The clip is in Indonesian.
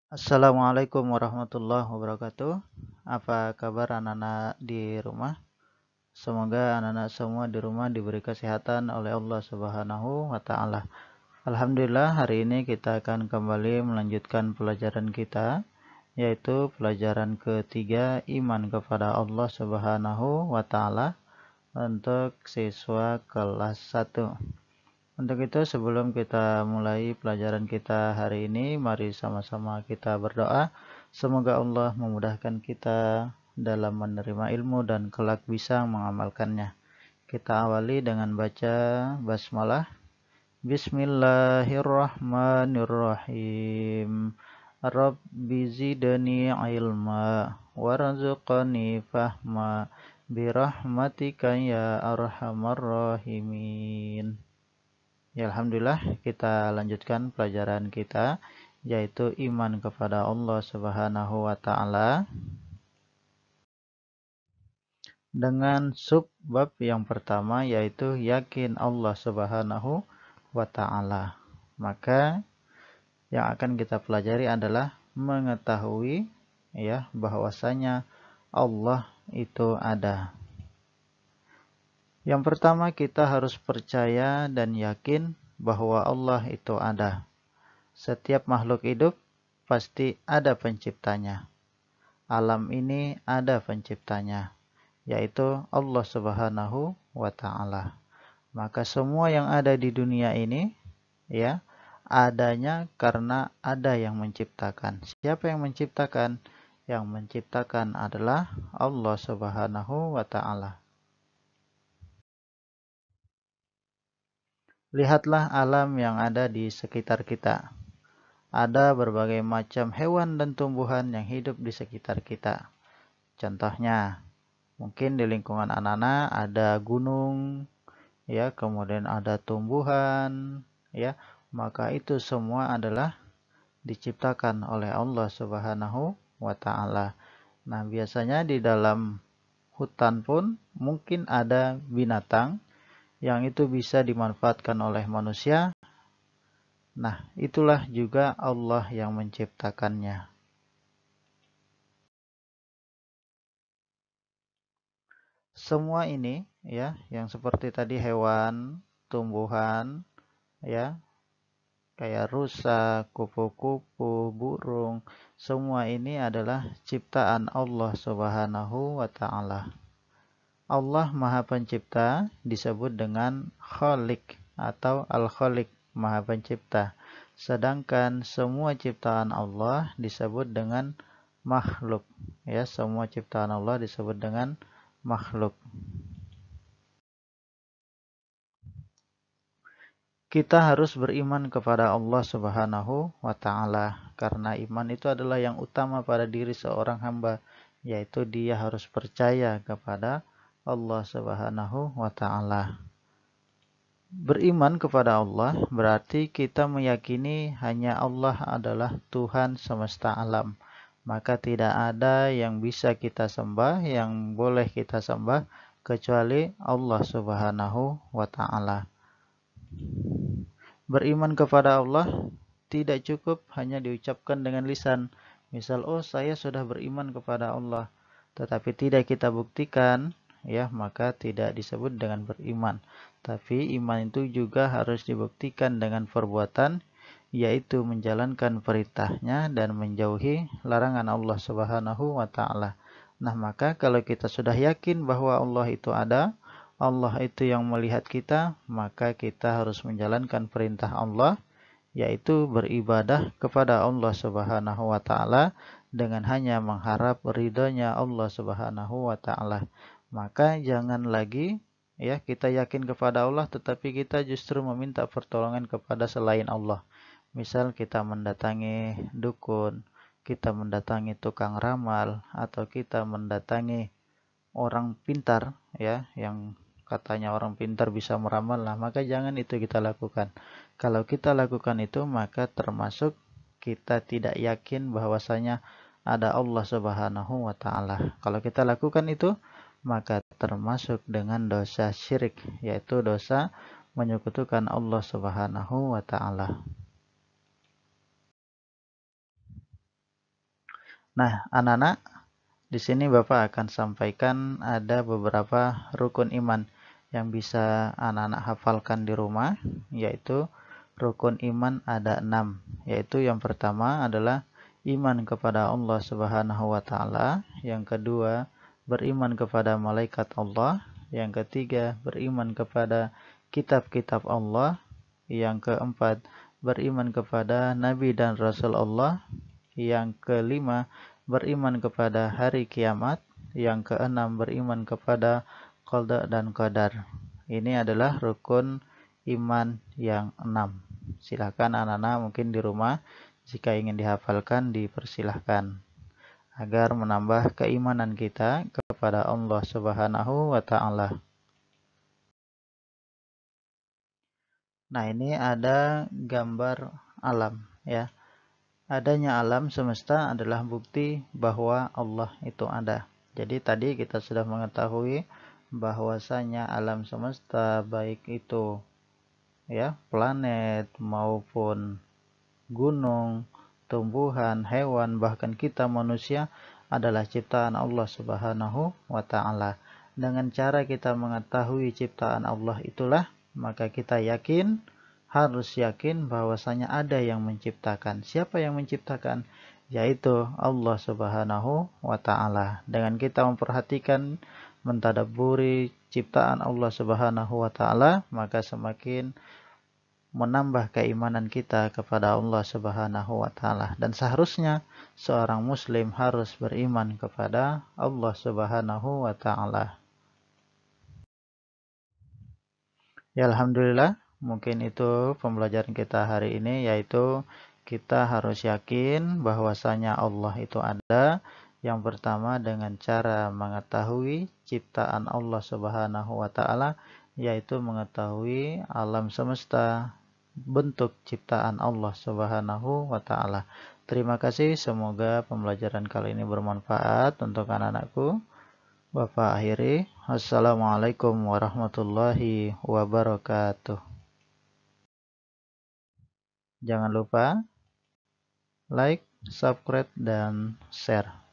Assalamualaikum warahmatullahi wabarakatuh. Apa kabar anak-anak di rumah? Semoga anak-anak semua di rumah diberi kesehatan oleh Allah Subhanahu wa taala. Alhamdulillah, hari ini kita akan kembali melanjutkan pelajaran kita, yaitu pelajaran ketiga, iman kepada Allah Subhanahu wa taala, untuk siswa kelas 1. Untuk itu, sebelum kita mulai pelajaran kita hari ini, mari sama-sama kita berdoa. Semoga Allah memudahkan kita dalam menerima ilmu dan kelak bisa mengamalkannya. Kita awali dengan baca basmalah. Bismillahirrahmanirrahim. Rabbi zidni ilma warzuqni fahma birahmatika ya arhamar rahimin. Ya, Alhamdulillah, kita lanjutkan pelajaran kita, yaitu iman kepada Allah Subhanahu wa taala dengan subbab yang pertama, yaitu yakin Allah Subhanahu wa taala. Maka yang akan kita pelajari adalah mengetahui bahwasanya Allah itu ada. Yang pertama, kita harus percaya dan yakin bahwa Allah itu ada. Setiap makhluk hidup pasti ada penciptanya. Alam ini ada penciptanya, yaitu Allah Subhanahu wa taala. Maka semua yang ada di dunia ini adanya karena ada yang menciptakan. Siapa yang menciptakan? Yang menciptakan adalah Allah Subhanahu wa taala. Lihatlah alam yang ada di sekitar kita. Ada berbagai macam hewan dan tumbuhan yang hidup di sekitar kita. Contohnya, mungkin di lingkungan anak-anak ada gunung, kemudian ada tumbuhan, maka itu semua adalah diciptakan oleh Allah Subhanahu wa taala. Nah, biasanya di dalam hutan pun mungkin ada binatang yang itu bisa dimanfaatkan oleh manusia. Nah, itulah juga Allah yang menciptakannya. Semua ini yang seperti tadi hewan, tumbuhan, kayak rusa, kupu-kupu, burung, semua ini adalah ciptaan Allah Subhanahu wa taala. Allah Maha Pencipta disebut dengan Khalik atau Al-Khalik, Maha Pencipta. Sedangkan semua ciptaan Allah disebut dengan makhluk. Semua ciptaan Allah disebut dengan makhluk. Kita harus beriman kepada Allah Subhanahu wa taala, karena iman itu adalah yang utama pada diri seorang hamba, yaitu dia harus percaya kepada Allah Subhanahu wa taala. Beriman kepada Allah berarti kita meyakini hanya Allah adalah Tuhan semesta alam. Maka tidak ada yang bisa kita sembah, yang boleh kita sembah kecuali Allah Subhanahu wa taala. Beriman kepada Allah tidak cukup hanya diucapkan dengan lisan. Misal, saya sudah beriman kepada Allah, tetapi tidak kita buktikan, maka tidak disebut dengan beriman. Tapi iman itu juga harus dibuktikan dengan perbuatan, yaitu menjalankan perintahnya dan menjauhi larangan Allah Subhanahu wa taala. Nah, maka kalau kita sudah yakin bahwa Allah itu ada, Allah itu yang melihat kita, maka kita harus menjalankan perintah Allah, yaitu beribadah kepada Allah Subhanahu wa taala dengan hanya mengharap ridhonya Allah Subhanahu wa taala. Maka jangan lagi kita yakin kepada Allah tetapi kita justru meminta pertolongan kepada selain Allah. Misal kita mendatangi dukun, kita mendatangi tukang ramal, atau kita mendatangi orang pintar yang katanya orang pintar bisa meramal, maka jangan itu kita lakukan. Kalau kita lakukan itu, maka termasuk kita tidak yakin bahwasanya ada Allah Subhanahu wa taala. Kalau kita lakukan itu, maka termasuk dengan dosa syirik, yaitu dosa menyekutukan Allah Subhanahu wa taala. Nah, anak-anak, di sini Bapak akan sampaikan ada beberapa rukun iman yang bisa anak-anak hafalkan di rumah, yaitu rukun iman ada 6, yaitu yang pertama adalah iman kepada Allah Subhanahu wa taala, yang kedua beriman kepada malaikat Allah, yang ketiga beriman kepada kitab-kitab Allah, yang keempat beriman kepada nabi dan rasul Allah, yang kelima beriman kepada hari kiamat, yang keenam beriman kepada qada dan qadar. Ini adalah rukun iman yang 6. Silakan anak-anak mungkin di rumah jika ingin dihafalkan dipersilahkan agar menambah keimanan kita kepada Allah Subhanahu wa taala. Nah, ini ada gambar alam ya. Adanya alam semesta adalah bukti bahwa Allah itu ada. Jadi tadi kita sudah mengetahui bahwasanya alam semesta baik itu ya planet maupun gunung, tumbuhan, hewan, bahkan kita manusia adalah ciptaan Allah Subhanahu wa taala. Dengan cara kita mengetahui ciptaan Allah itulah maka kita harus yakin bahwasanya ada yang menciptakan. Siapa yang menciptakan? Yaitu Allah Subhanahu wa taala. Dengan kita memperhatikan, mentadabburi ciptaan Allah Subhanahu wa taala, maka semakin menambah keimanan kita kepada Allah Subhanahu wa taala. Dan seharusnya seorang muslim harus beriman kepada Allah Subhanahu wa taala. Ya alhamdulillah, mungkin itu pembelajaran kita hari ini, yaitu kita harus yakin bahwasanya Allah itu ada. Yang pertama dengan cara mengetahui ciptaan Allah Subhanahu wa taala, yaitu mengetahui alam semesta, bentuk ciptaan Allah Subhanahu wa taala. Terima kasih, semoga pembelajaran kali ini bermanfaat untuk anak-anakku. Bapak akhiri. Assalamualaikum warahmatullahi wabarakatuh. Jangan lupa like, subscribe, dan share.